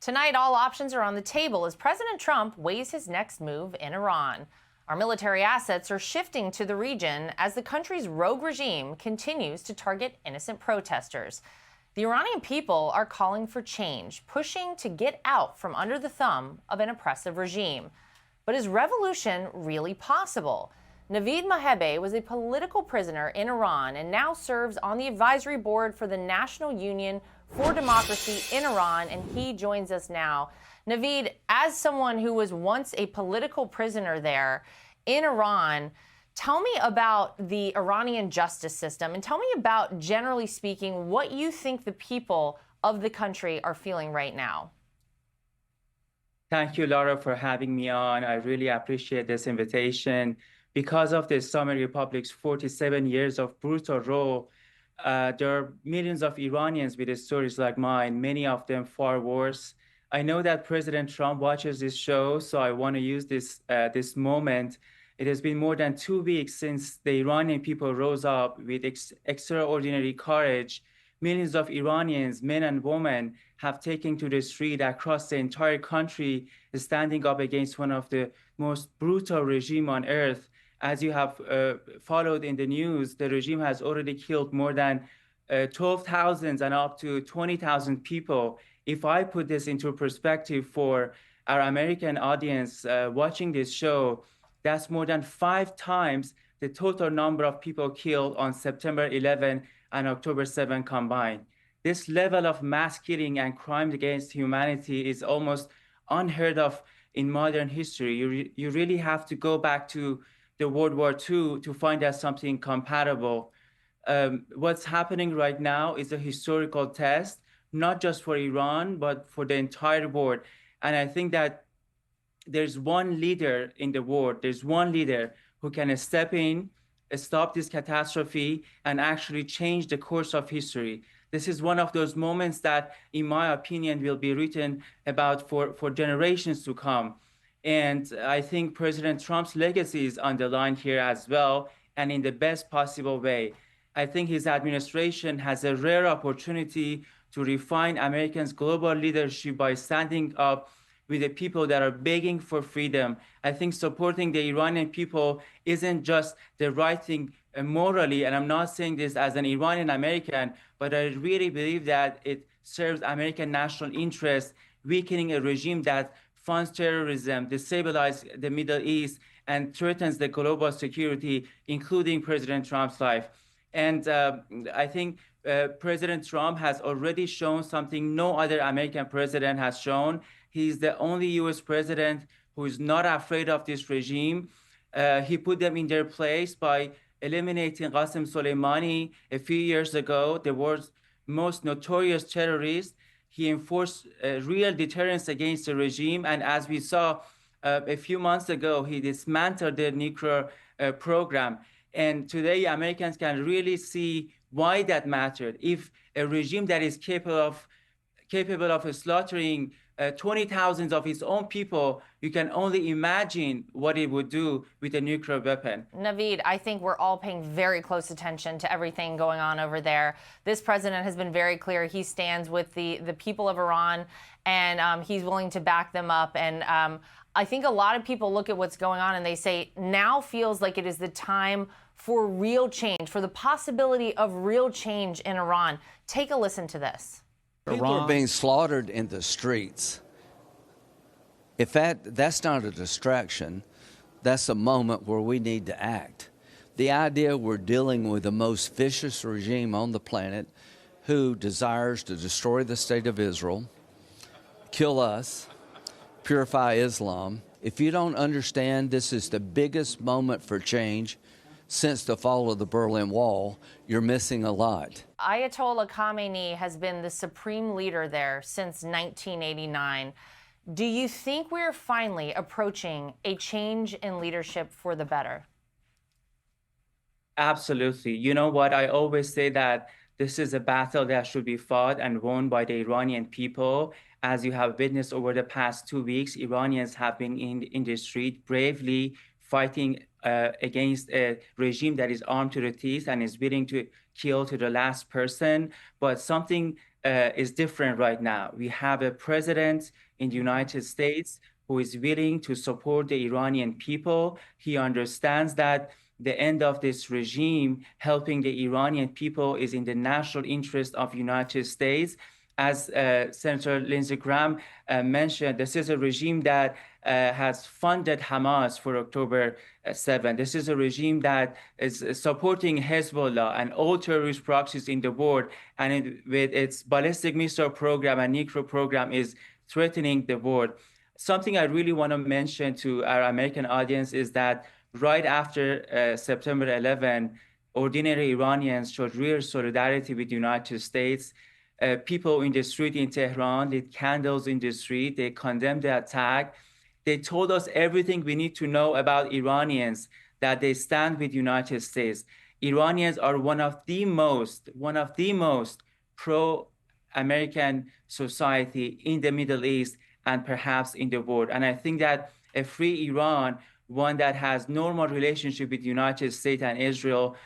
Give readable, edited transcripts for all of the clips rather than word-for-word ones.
Tonight, all options are on the table as President Trump weighs his next move in Iran. Our military assets are shifting to the region as the country's rogue regime continues to target innocent protesters. The Iranian people are calling for change, pushing to get out from under the thumb of an oppressive regime. But is revolution really possible? Navid Mohebbi was a political prisoner in Iran and now serves on the advisory board for the National Union for Democracy in Iran, and he joins us now. Navid, as someone who was once a political prisoner there in Iran, tell me about the Iranian justice system and tell me about, generally speaking, what you think the people of the country are feeling right now. Thank you, Laura, for having me on. I really appreciate this invitation. Because of the Islamic Republic's 47 years of brutal rule, there are millions of Iranians with stories like mine, many of them far worse. I know that President Trump watches this show, so I want to use this moment. It has been more than 2 weeks since the Iranian people rose up with extraordinary courage. Millions of Iranians, men and women, have taken to the street across the entire country, standing up against one of the most brutal regimes on earth. As you have followed in the news, the regime has already killed more than 12,000 and up to 20,000 people. If I put this into perspective for our American audience watching this show, that's more than 5 times the total number of people killed on September 11 and October 7 combined. This level of mass killing and crime against humanity is almost unheard of in modern history. You really have to go back to the World War II to find out something comparable. What's happening right now is a historical test, not just for Iran, but for the entire world. And I think that there's one leader in the world, there's one leader who can step in, stop this catastrophe, and actually change the course of history. This is one of those moments that, in my opinion, will be written about for generations to come. And I think President Trump's legacy is on the line here as well, and in the best possible way. I think his administration has a rare opportunity to refine Americans' global leadership by standing up with the people that are begging for freedom. I think supporting the Iranian people isn't just the right thing morally, and I'm not saying this as an Iranian American, but I really believe that it serves American national interest, weakening a regime that funds terrorism, destabilizes the Middle East, and threatens the global security, including President Trump's life. And I think President Trump has already shown something no other American president has shown. He's the only US president who is not afraid of this regime. He put them in their place by eliminating Qasem Soleimani a few years ago, the world's most notorious terrorist. He enforced real deterrence against the regime. And as we saw a few months ago, he dismantled the nuclear program. And today, Americans can really see why that mattered. If a regime that is capable of slaughtering 20,000 of its own people, you can only imagine what it would do with a nuclear weapon. Navid, I think we're all paying very close attention to everything going on over there. This president has been very clear. He stands with the people of Iran, and he's willing to back them up. And I think a lot of people look at what's going on and they say, now feels like it is the time for real change, for the possibility of real change in Iran. Take a listen to this. People are being slaughtered in the streets. If that's not a distraction, that's a moment where we need to act. The idea we're dealing with the most vicious regime on the planet who desires to destroy the state of Israel, kill us, purify Islam. If you don't understand this is the biggest moment for change since the fall of the Berlin Wall, you're missing a lot. Ayatollah Khamenei has been the supreme leader there since 1989. Do you think we're finally approaching a change in leadership for the better? Absolutely. You know what? I always say that this is a battle that should be fought and won by the Iranian people. As you have witnessed over the past 2 weeks, Iranians have been in the street bravely fighting against a regime that is armed to the teeth and is willing to kill to the last person. But something is different right now. We have a president in the United States who is willing to support the Iranian people. He understands that the end of this regime, helping the Iranian people, is in the national interest of the United States. As Senator Lindsey Graham mentioned, this is a regime that has funded Hamas for October 7. This is a regime that is supporting Hezbollah and all terrorist proxies in the world, and with its ballistic missile program and nuclear program is threatening the world. Something I really want to mention to our American audience is that right after September 11, ordinary Iranians showed real solidarity with the United States. People in the street in Tehran lit candles in the street. They condemned the attack. They told us everything we need to know about Iranians, that they stand with the United States. Iranians are one of the most pro-American society in the Middle East and perhaps in the world. And I think that a free Iran, one that has normal relationship with the United States and Israel,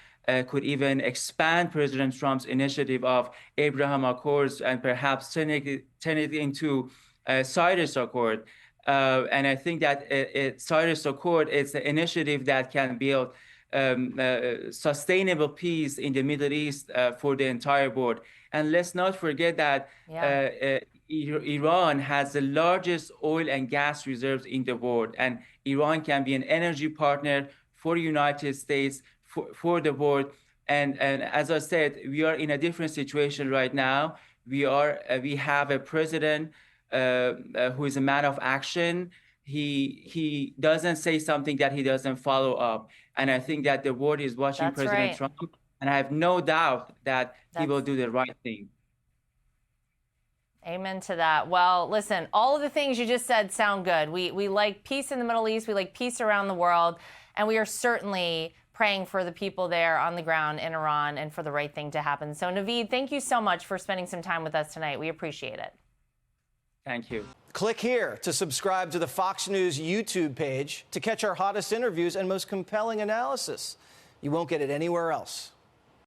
could even expand President Trump's initiative of Abraham Accords and perhaps turn it into a Cyrus Accord. And I think that Cyrus Accord is an initiative that can build sustainable peace in the Middle East for the entire world. And let's not forget that Iran has the largest oil and gas reserves in the world, and Iran can be an energy partner for the United States, for the world. And as I said, we are in a different situation right now. We have a president who is a man of action. He doesn't say something that he doesn't follow up. And I think that the world is watching President Trump, and I have no doubt that he will do the right thing. Amen to that. Well, listen, all of the things you just said sound good. We like peace in the Middle East. We like peace around the world. And we are certainly praying for the people there on the ground in Iran and for the right thing to happen. So, Navid, thank you so much for spending some time with us tonight. We appreciate it. Thank you. Click here to subscribe to the Fox News YouTube page to catch our hottest interviews and most compelling analysis. You won't get it anywhere else.